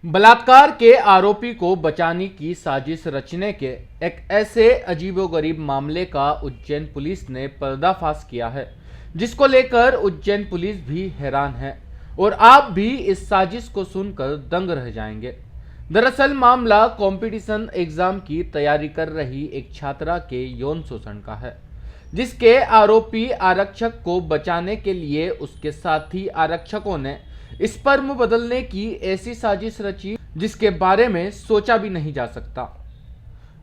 बलात्कार के आरोपी को बचाने की साजिश रचने के एक ऐसे अजीबोगरीब मामले का उज्जैन पुलिस ने पर्दाफाश किया है, जिसको लेकर उज्जैन पुलिस भी हैरान है और आप भी इस साजिश को सुनकर दंग रह जाएंगे। दरअसल मामला कंपटीशन एग्जाम की तैयारी कर रही एक छात्रा के यौन शोषण का है, जिसके आरोपी आरक्षक को बचाने के लिए उसके साथी आरक्षकों ने स्पर्म बदलने की ऐसी साजिश रची जिसके बारे में सोचा भी नहीं जा सकता।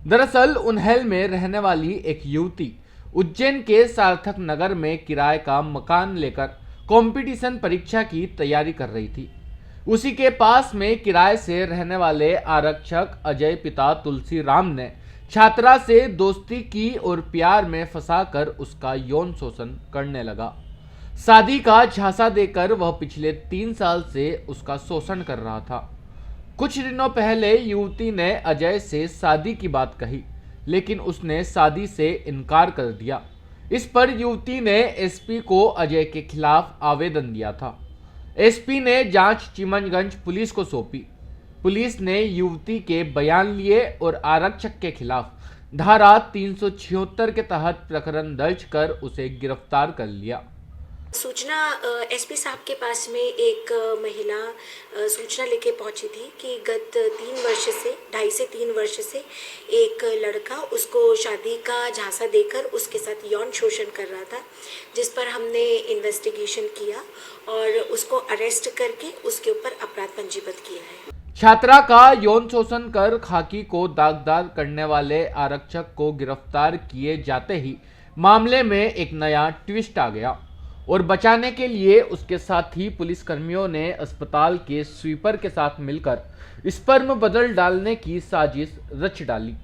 दरअसल उन्हेल में रहने वाली एक युवती उज्जैन के सार्थक नगर में किराए का मकान लेकर कंपटीशन परीक्षा की तैयारी कर रही थी। उसी के पास में किराए से रहने वाले आरक्षक अजय पिता तुलसी राम ने छात्रा से दोस्ती की और प्यार में फंसाकर उसका यौन शोषण करने लगा। शादी का झांसा देकर वह पिछले 3 साल से उसका शोषण कर रहा था। कुछ दिनों पहले युवती ने अजय से शादी की बात कही, लेकिन उसने शादी से इनकार कर दिया। इस पर युवती ने एसपी को अजय के खिलाफ आवेदन दिया था। एसपी ने जांच चिमनगंज पुलिस को सौंपी। पुलिस ने युवती के बयान लिए और आरक्षक के खिलाफ धारा 376 के तहत प्रकरण दर्ज कर उसे गिरफ्तार कर लिया। सूचना एसपी साहब के पास में एक महिला सूचना लेके पहुंची थी कि गत 2.5 से 3 वर्ष से एक लड़का उसको शादी का झांसा देकर उसके साथ यौन शोषण कर रहा था, जिस पर हमने इन्वेस्टिगेशन किया और उसको अरेस्ट करके उसके ऊपर अपराध पंजीबद्ध किया है। छात्रा का यौन शोषण कर खाकी को दागदार करने वाले आरक्षक को गिरफ्तार किए जाते ही मामले में एक नया ट्विस्ट आ गया और बचाने के लिए उसके साथी पुलिसकर्मियों ने अस्पताल के स्वीपर के साथ मिलकर स्पर्म बदल डालने की साजिश रच डाली।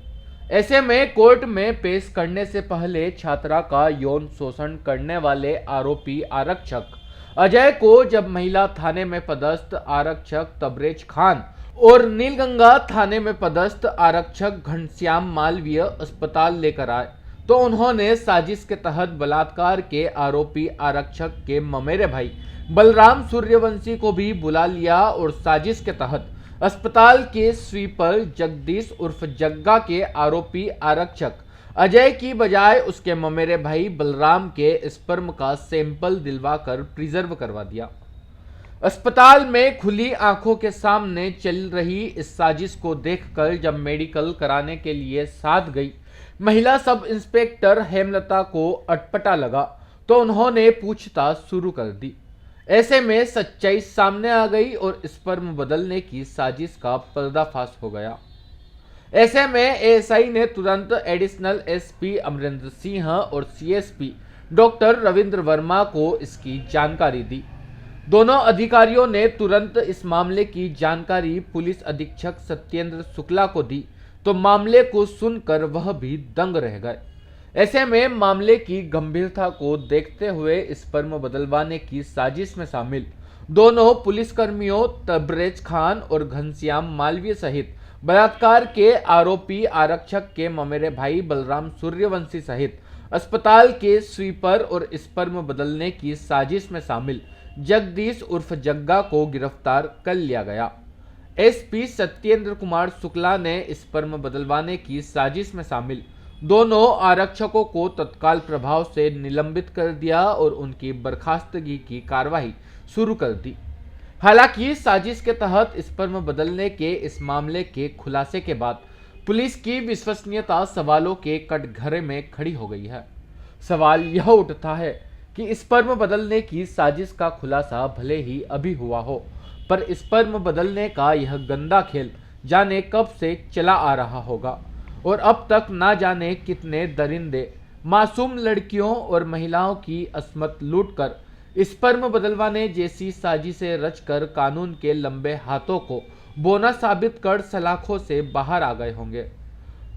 ऐसे में कोर्ट में पेश करने से पहले छात्रा का यौन शोषण करने वाले आरोपी आरक्षक अजय को जब महिला थाने में पदस्थ आरक्षक तबरेज खान और नीलगंगा थाने में पदस्थ आरक्षक घनश्याम मालवीय अस्पताल लेकर आए, तो उन्होंने साजिश के तहत बलात्कार के आरोपी आरक्षक के ममेरे भाई बलराम सूर्यवंशी को भी बुला लिया और साजिश के तहत अस्पताल के स्वीपर जगदीश उर्फ जग्गा के आरोपी आरक्षक अजय की बजाय उसके ममेरे भाई बलराम के स्पर्म का सैंपल दिलवाकर प्रिजर्व करवा दिया। अस्पताल में खुली आंखों के सामने चल रही इस साजिश को देखकर जब मेडिकल कराने के लिए साथ गई महिला सब इंस्पेक्टर हेमलता को अटपटा लगा, तो उन्होंने पूछताछ शुरू कर दी। ऐसे में सच्चाई सामने आ गई और स्पर्म बदलने की साजिश का पर्दाफाश हो गया। ऐसे में एएसआई ने तुरंत एडिशनल एसपी अमरेंद्र सिंह और सीएसपी डॉक्टर रविंद्र वर्मा को इसकी जानकारी दी। दोनों अधिकारियों ने तुरंत इस मामले की जानकारी पुलिस अधीक्षक सत्येंद्र शुक्ला को दी, तो मामले को सुनकर वह भी दंग रह गए। ऐसे में मामले की गंभीरता को देखते हुए स्पर्म बदलवाने की साजिश में शामिल दोनों पुलिसकर्मियों तबरेज खान और घनश्याम मालवीय सहित बलात्कार के आरोपी आरक्षक के ममेरे भाई बलराम सूर्यवंशी सहित अस्पताल के स्वीपर और स्पर्म बदलने की साजिश में शामिल जगदीश उर्फ जग्गा को गिरफ्तार कर लिया गया। एसपी सत्येंद्र कुमार शुक्ला ने स्पर्म बदलवाने की साजिश में शामिल दोनों आरक्षकों को तत्काल प्रभाव से निलंबित कर दिया और उनकी बर्खास्तगी की कार्रवाई शुरू कर दी। हालांकि साजिश के तहत स्पर्म बदलने के इस मामले के खुलासे के बाद पुलिस की विश्वसनीयता सवालों के कटघरे में खड़ी हो गई है। सवाल यह उठता है कि स्पर्म बदलने की साजिश का खुलासा भले ही अभी हुआ हो, पर स्पर्म बदलने का यह गंदा खेल जाने कब से चला आ रहा होगा और अब तक ना जाने कितने दरिंदे मासूम लड़कियों और महिलाओं की अस्मत लूटकर स्पर्म बदलवाने जैसी साजिशें रचकर कानून के लंबे हाथों को बोना साबित कर सलाखों से बाहर आ गए होंगे।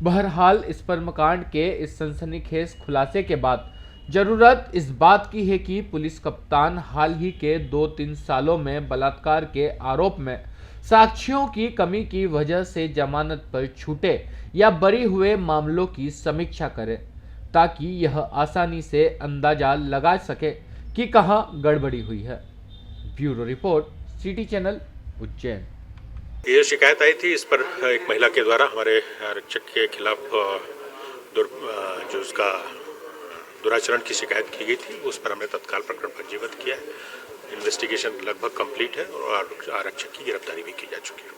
बहरहाल स्पर्म कांड के इस सनसनीखेज खुलासे के बाद जरूरत इस बात की है कि पुलिस कप्तान हाल ही के 2-3 सालों में बलात्कार के आरोप में साक्ष्यों की कमी की वजह से जमानत पर छूटे या बरी हुए मामलों की समीक्षा करे, ताकि यह आसानी से अंदाजा लगा सके कि कहां गड़बड़ी हुई है। Bureau report, city channel, Ujjain. ये शिकायत आई थी, इस पर एक महिला के द्वारा हमारे आरक्षक के खिलाफ जो उसका दुराचरण की शिकायत की गई थी, उस पर हमने तत्काल प्रकरण पंजीबद्ध किया है। इन्वेस्टिगेशन लगभग कंप्लीट है और आरक्षक की गिरफ्तारी भी की जा चुकी है।